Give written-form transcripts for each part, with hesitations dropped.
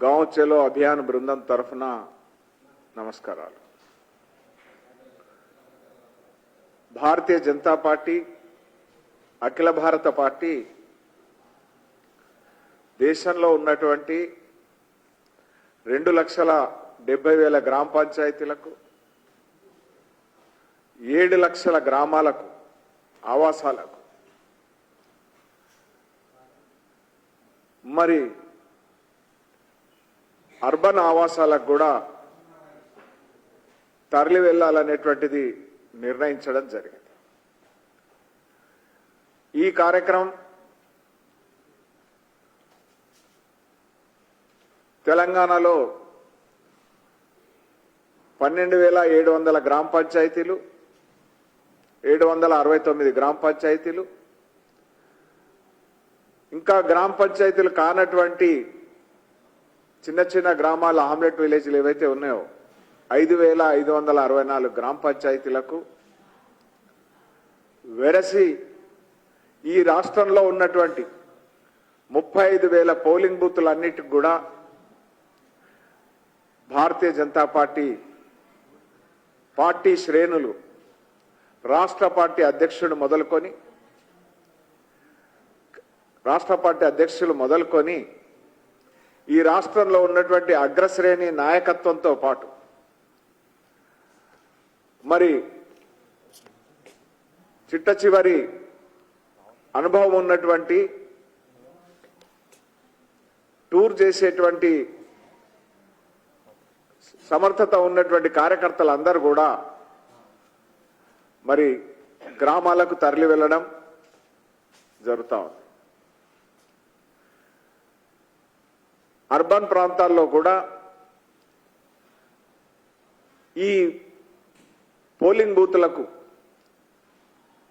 गांव चलो अभियान బృందం తరఫున నమస్కారాలు। భారతీయ జనతా పార్టీ అఖిల భారత పార్టీ దేశంలో ఉన్నటువంటి 2,70,000 గ్రామ పంచాయతీలకు 7 లక్షల గ్రామాలకు ఆవాసాలకు మరి అర్బన్ ఆవాసాలకు కూడా తరలి వెళ్ళాలనేటువంటిది నిర్ణయించడం జరిగింది। ఈ కార్యక్రమం తెలంగాణలో 12,700 గ్రామ పంచాయతీలు, 769 గ్రామ పంచాయతీలు, ఇంకా గ్రామ పంచాయతీలు కానటువంటి చిన్న చిన్న గ్రామాల హామ్లెట్ విలేజ్లు ఏవైతే ఉన్నాయో 5,564 గ్రామ పంచాయతీలకు వెరసి ఈ రాష్ట్రంలో ఉన్నటువంటి 35,000 పోలింగ్ బూతులన్నిటికి కూడా భారతీయ జనతా పార్టీ శ్రేణులు రాష్ట్ర పార్టీ అధ్యక్షులు మొదలుకొని ఈ రాష్ట్రంలో ఉన్నటువంటి అగ్రశ్రేణి నాయకత్వంతో పాటు మరి చిట్ట చివరి అనుభవం ఉన్నటువంటి టూర్ చేసేటువంటి సమర్థత ఉన్నటువంటి కార్యకర్తలందరూ కూడా మరి గ్రామాలకు తరలి వెళ్ళడం జరుగుతూ ఉంది। అర్బన్ ప్రాంతాల్లో కూడా ఈ పోలింగ్ బూతులకు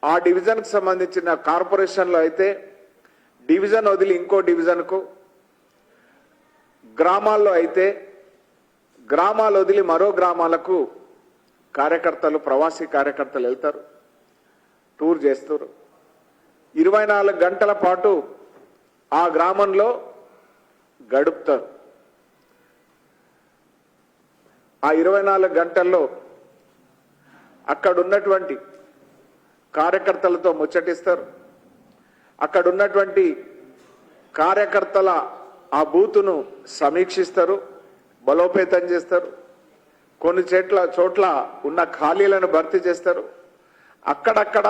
ఆ డివిజన్కు సంబంధించిన కార్పొరేషన్లో అయితే డివిజన్ వదిలి ఇంకో డివిజన్కు, గ్రామాల్లో అయితే గ్రామాలు వదిలి మరో గ్రామాలకు ప్రవాసీ కార్యకర్తలు వెళ్తారు, టూర్ చేస్తారు। 24 గంటల పాటు ఆ గ్రామంలో గడుపుతారు। ఆ 24 గంటల్లో అక్కడ ఉన్నటువంటి కార్యకర్తలతో ముచ్చటిస్తారు, అక్కడ ఉన్నటువంటి కార్యకర్తల ఆ బూతును సమీక్షిస్తారు, బలోపేతం చేస్తారు, కొన్ని చోట్ల ఉన్న ఖాళీలను భర్తీ చేస్తారు, అక్కడక్కడ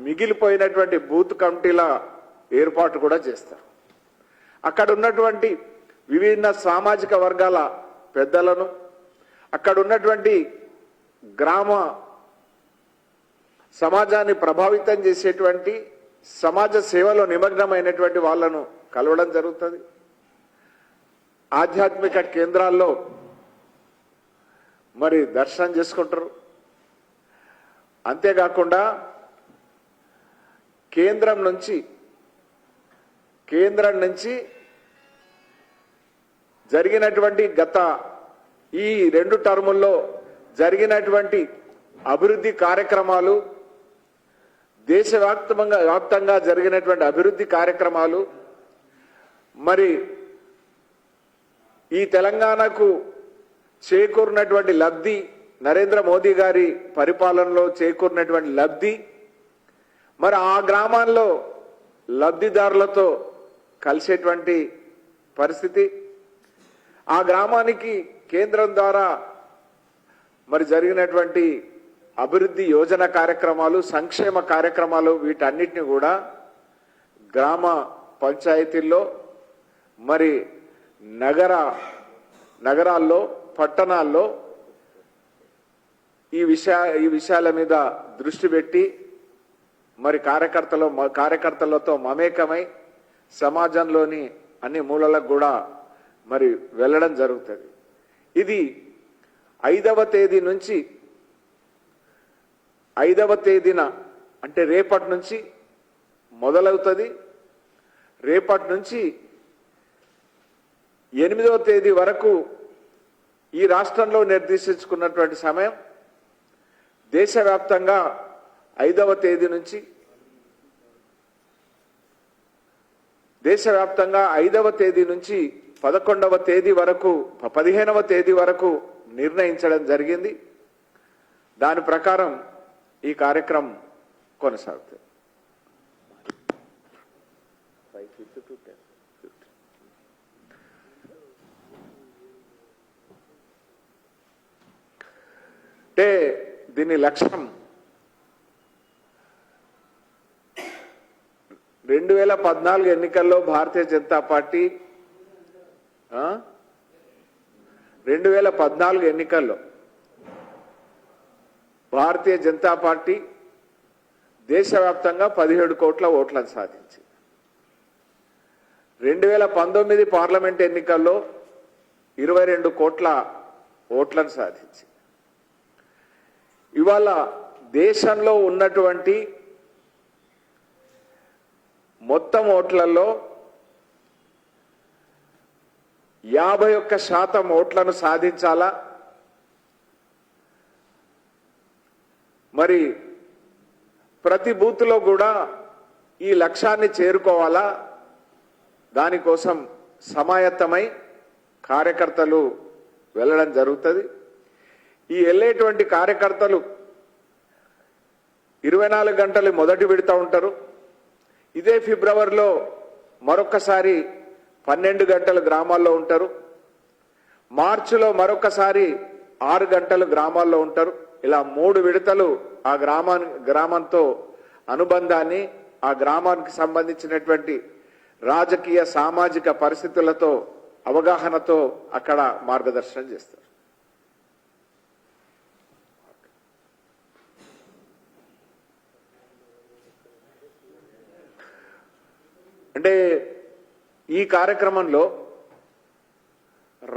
మిగిలిపోయినటువంటి బూత్ కమిటీల ఏర్పాటు కూడా చేస్తారు। అక్కడ ఉన్నటువంటి విభిన్న సామాజిక వర్గాల పెద్దలను, అక్కడ ఉన్నటువంటి గ్రామ సమాజాన్ని ప్రభావితం చేసేటువంటి సమాజ సేవలో నిమగ్నమైనటువంటి వాళ్ళను కలవడం జరుగుతుంది। ఆధ్యాత్మిక కేంద్రాల్లో మరి దర్శనం చేసుకుంటారు। అంతేకాకుండా కేంద్రం నుంచి జరిగినటువంటి గత ఈ 2 టర్ముల్లో జరిగినటువంటి అభివృద్ధి కార్యక్రమాలు, దేశవ్యాప్తంగా జరిగినటువంటి అభివృద్ధి కార్యక్రమాలు, మరి ఈ తెలంగాణకు చేకూరినటువంటి లబ్ధి, నరేంద్ర మోదీ గారి పరిపాలనలో చేకూరినటువంటి లబ్ధి, మరి ఆ గ్రామాల్లో లబ్ధిదారులతో కలిసేటువంటి పరిస్థితి, ఆ గ్రామానికి కేంద్రం ద్వారా మరి జరిగినటువంటి అభివృద్ధి యోజన కార్యక్రమాలు, సంక్షేమ కార్యక్రమాలు, వీటన్నిటిని కూడా గ్రామ పంచాయతీల్లో మరి నగరాల్లో పట్టణాల్లో ఈ విషయాల మీద దృష్టి పెట్టి మరి కార్యకర్తలతో మమేకమై సమాజంలోని అన్ని మూలలకు కూడా మరి వెళ్ళడం జరుగుతుంది। ఇది 5వ తేదీన అంటే రేపటి నుంచి మొదలవుతుంది। రేపటి నుంచి 8వ తేదీ వరకు ఈ రాష్ట్రంలో నిర్దేశించుకున్నటువంటి సమయం దేశవ్యాప్తంగా 5వ తేదీ నుంచి దేశవ్యాప్తంగా 5వ తేదీ నుంచి 11వ తేదీ వరకు 15వ తేదీ వరకు నిర్ణయించడం జరిగింది. దాని ప్రకారం ఈ కార్యక్రమం కొనసాగుతుంది. అంటే దీని లక్ష్యం 2014 ఎన్నికల్లో భారతీయ జనతా పార్టీ 2014 ఎన్నికల్లో భారతీయ జనతా పార్టీ దేశవ్యాప్తంగా 17 కోట్ల ఓట్లను సాధించింది. 2019 పార్లమెంట్ ఎన్నికల్లో 22 కోట్ల ఓట్లను సాధించింది. ఇవాళ దేశంలో ఉన్నటువంటి మొత్తం ఓట్లలో 51% ఓట్లను సాధించాలా, మరి ప్రతి బూత్లో కూడా ఈ లక్ష్యాన్ని చేరుకోవాలా, దానికోసం సమాయత్తమై కార్యకర్తలు వెళ్ళడం జరుగుతుంది. ఈ వెళ్ళేటువంటి కార్యకర్తలు 24 గంటలు మొదటి విడత ఉంటారు. ఇదే ఫిబ్రవరిలో మరొకసారి 12 గంటలు గ్రామాల్లో ఉంటారు. మార్చిలో మరొకసారి 6 గంటలు గ్రామాల్లో ఉంటారు. ఇలా 3 విడతలు ఆ గ్రామంతో అనుబంధాన్ని, ఆ గ్రామానికి సంబంధించినటువంటి రాజకీయ సామాజిక పరిస్థితులతో అవగాహనతో అక్కడ మార్గదర్శనం చేస్తారు. అంటే ఈ కార్యక్రమంలో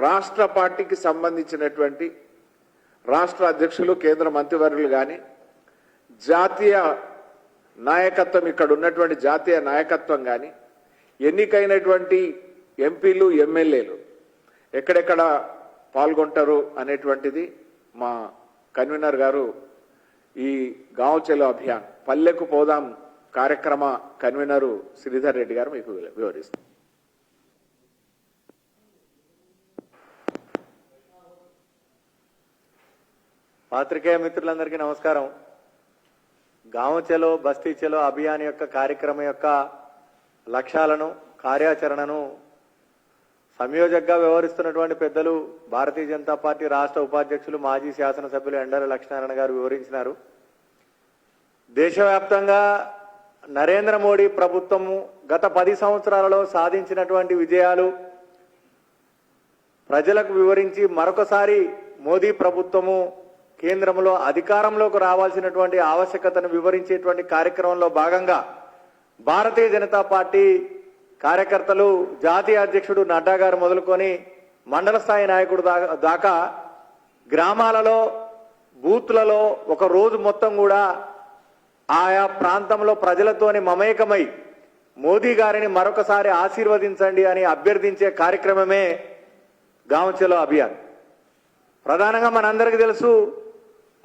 రాష్ట్ర పార్టీకి సంబంధించినటువంటి రాష్ట్ర అధ్యక్షులు, కేంద్ర మంత్రివర్యులు కానీ, జాతీయ నాయకత్వం, ఇక్కడ ఉన్నటువంటి జాతీయ నాయకత్వం కానీ, ఎన్నికైనటువంటి ఎంపీలు, ఎమ్మెల్యేలు ఎక్కడెక్కడ పాల్గొంటారు అనేటువంటిది మా కన్వీనర్ గారు ఈ గాంవ్ చలో అభియాన్ పల్లెకు పోదాం కార్యక్రమ కన్వీనరు శ్రీధర్ రెడ్డి గారు మీకు వివరిస్తారు. పాత్రికేయ మిత్రులందరికీ నమస్కారం. గాంవ్ చలో బస్తీ చలో అభియాన్ యొక్క కార్యక్రమం యొక్క లక్ష్యాలను, కార్యాచరణను సంయోజకగా వ్యవహరిస్తున్నటువంటి పెద్దలు భారతీయ జనతా పార్టీ రాష్ట్ర ఉపాధ్యక్షులు, మాజీ శాసనసభ్యులు ఎండల లక్ష్మీనారాయణ గారు వివరించినారు. దేశవ్యాప్తంగా నరేంద్ర మోడీ ప్రభుత్వము గత 10 సంవత్సరాలలో సాధించినటువంటి విజయాలు ప్రజలకు వివరించి మరొకసారి మోదీ ప్రభుత్వము కేంద్రంలో అధికారంలోకి రావాల్సినటువంటి ఆవశ్యకతను వివరించేటువంటి కార్యక్రమంలో భాగంగా భారతీయ జనతా పార్టీ కార్యకర్తలు, జాతీయ అధ్యక్షుడు నడ్డా గారు మొదలుకొని మండల స్థాయి నాయకుడు దాకా గ్రామాలలో, బూత్లలో ఒక రోజు మొత్తం కూడా ఆయా ప్రాంతంలో ప్రజలతోని మమేకమై మోదీ గారిని మరొకసారి ఆశీర్వదించండి అని అభ్యర్థించే కార్యక్రమమే గాంవ్ చలో అభియాన్. ప్రధానంగా మనందరికీ తెలుసు,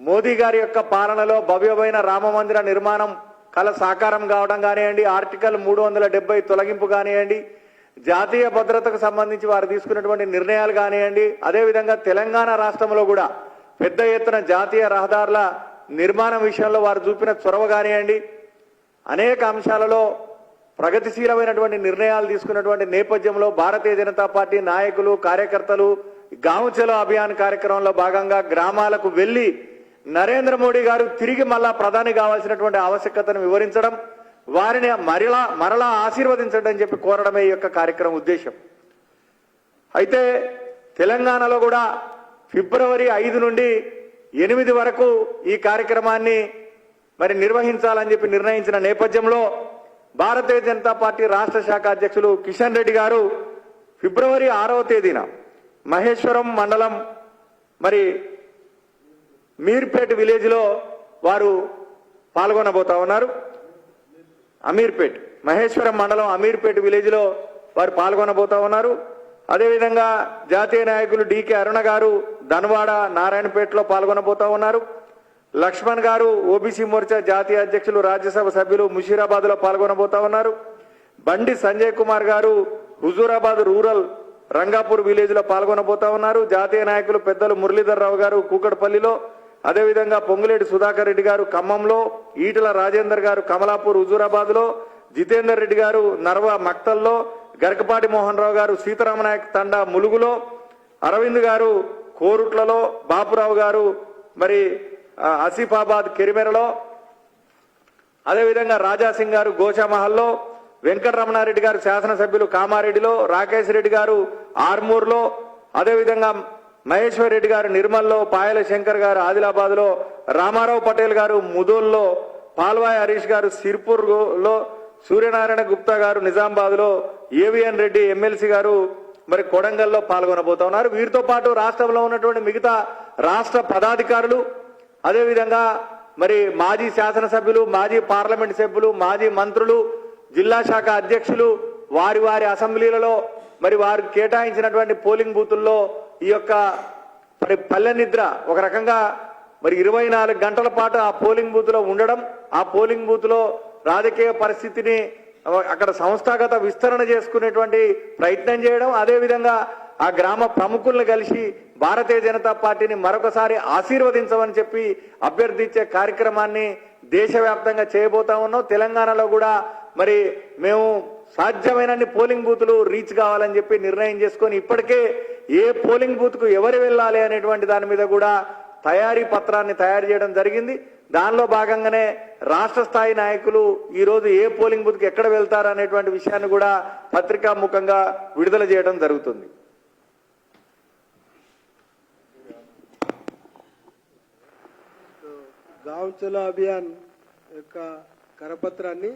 మోదీ గారి యొక్క పాలనలో భవ్యమైన రామ మందిర నిర్మాణం కల సాకారం కావడం కానివ్వండి, ఆర్టికల్ 370 తొలగింపు కానివ్వండి, జాతీయ భద్రతకు సంబంధించి వారు తీసుకున్నటువంటి నిర్ణయాలు కానివ్వండి, అదేవిధంగా తెలంగాణ రాష్ట్రంలో కూడా పెద్ద ఎత్తున జాతీయ రహదారుల నిర్మాణం విషయంలో వారు చూపిన చొరవ కానివ్వండి, అనేక అంశాలలో ప్రగతిశీలమైనటువంటి నిర్ణయాలు తీసుకున్నటువంటి నేపథ్యంలో భారతీయ జనతా పార్టీ నాయకులు, కార్యకర్తలు గాంవ్ చలో అభియాన్ కార్యక్రమంలో భాగంగా గ్రామాలకు వెళ్లి నరేంద్ర మోడీ గారు తిరిగి మళ్ళా ప్రధాని కావాల్సినటువంటి ఆవశ్యకతను వివరించడం, వారిని మరలా ఆశీర్వదించడం అని చెప్పి కోరడమే ఈ యొక్క కార్యక్రమం ఉద్దేశం. అయితే తెలంగాణలో కూడా ఫిబ్రవరి 5 నుండి 8 వరకు ఈ కార్యక్రమాన్ని మరి నిర్వహించాలని చెప్పి నిర్ణయించిన నేపథ్యంలో భారతీయ జనతా పార్టీ రాష్ట్ర శాఖ అధ్యక్షులు కిషన్ రెడ్డి గారు ఫిబ్రవరి 6వ తేదీన మహేశ్వరం మండలం మరి మీర్పేట్ విలేజ్ లో వారు పాల్గొనబోతా ఉన్నారు. అమీర్పేట్, మహేశ్వరం మండలం అమీర్పేట్ విలేజ్ లో వారు పాల్గొనబోతా ఉన్నారు. అదేవిధంగా జాతీయ నాయకులు డికే అరుణ గారు ధన్వాడ, నారాయణపేటలో పాల్గొనబోతా ఉన్నారు. లక్ష్మణ్ గారు ఓబీసీ మోర్చా జాతీయ అధ్యక్షులు, రాజ్యసభ సభ్యులు ముషీరాబాద్ లో పాల్గొనబోతా ఉన్నారు. బండి సంజయ్ కుమార్ గారు హుజూరాబాద్ రూరల్ రంగాపూర్ విలేజ్ లో పాల్గొనబోతా ఉన్నారు. జాతీయ నాయకులు పెద్దలు మురళీధర్ రావు గారు కూకట్పల్లిలో, అదేవిధంగా పొంగులేటి సుధాకర్ రెడ్డి గారు ఖమ్మంలో, ఈటల రాజేందర్ గారు కమలాపూర్ హుజూరాబాద్ లో, జితేందర్ రెడ్డి గారు నర్వ మక్తల్లో, గరకపాటి మోహన్ రావు గారు సీతారామనాయక్ తండా ములుగులో, అరవింద్ గారు కోరుట్లలో, బాపురావు గారు మరి ఆసిఫాబాద్ కెరిమెరలో, అదేవిధంగా రాజాసింగ్ గారు గోషామహల్లో, వెంకటరమణారెడ్డి గారు శాసనసభ్యులు కామారెడ్డిలో, రాకేష్ రెడ్డి గారు ఆర్మూర్లో, అదేవిధంగా మహేశ్వర్ రెడ్డి గారు నిర్మల్లో, పాయల శంకర్ గారు ఆదిలాబాద్ లో, రామారావు పటేల్ గారు ముదోల్లో, పాల్వాయి హరీష్ గారు సిర్పూర్ లో, సూర్యనారాయణ గుప్తా గారు నిజామాబాద్ లో, ఏవిఎన్ రెడ్డి ఎమ్మెల్సీ గారు మరి కొడంగల్లో పాల్గొనబోతా ఉన్నారు. వీరితో పాటు రాష్ట్రంలో ఉన్నటువంటి మిగతా రాష్ట్ర పదాధికారులు, అదేవిధంగా మరి మాజీ శాసనసభ్యులు, మాజీ పార్లమెంట్ సభ్యులు, మాజీ మంత్రులు, జిల్లా శాఖ అధ్యక్షులు వారి వారి అసెంబ్లీలలో మరి వారికి కేటాయించినటువంటి పోలింగ్ బూతుల్లో ఈ యొక్క మరి పల్లె నిద్ర ఒక రకంగా మరి 24 గంటల పాటు ఆ పోలింగ్ బూత్ లో ఉండడం, ఆ పోలింగ్ బూత్ లో రాజకీయ పరిస్థితిని అక్కడ సంస్థాగత విస్తరణ చేసుకునేటువంటి ప్రయత్నం చేయడం, అదేవిధంగా ఆ గ్రామ ప్రముఖులను కలిసి భారతీయ జనతా పార్టీని మరొకసారి ఆశీర్వదించమని చెప్పి అభ్యర్థించే కార్యక్రమాన్ని దేశవ్యాప్తంగా చేయబోతా ఉన్నాం. తెలంగాణలో కూడా మరి మేము సాధ్యమైనన్ని పోలింగ్ బూతులు రీచ్ కావాలని చెప్పి నిర్ణయం చేసుకొని ఇప్పటికే ఏ పోలింగ్ బూత్ కు ఎవరు వెళ్ళాలి అనేటువంటి దాని మీద కూడా తయారీ పత్రాన్ని తయారు చేయడం జరిగింది. దానిలో భాగంగానే రాష్ట్ర స్థాయి నాయకులు ఈ రోజు ఏ పోలింగ్ బూత్ కి ఎక్కడ వెళ్తారు అనేటువంటి విషయాన్ని కూడా పత్రికాముఖంగా విడుదల చేయడం జరుగుతుంది. గావ్ చలో అభియాన్ యొక్క కరపత్రాన్ని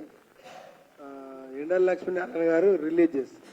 ఎండల లక్ష్మీనారాయణ గారు రిలీజ్ చేస్తారు.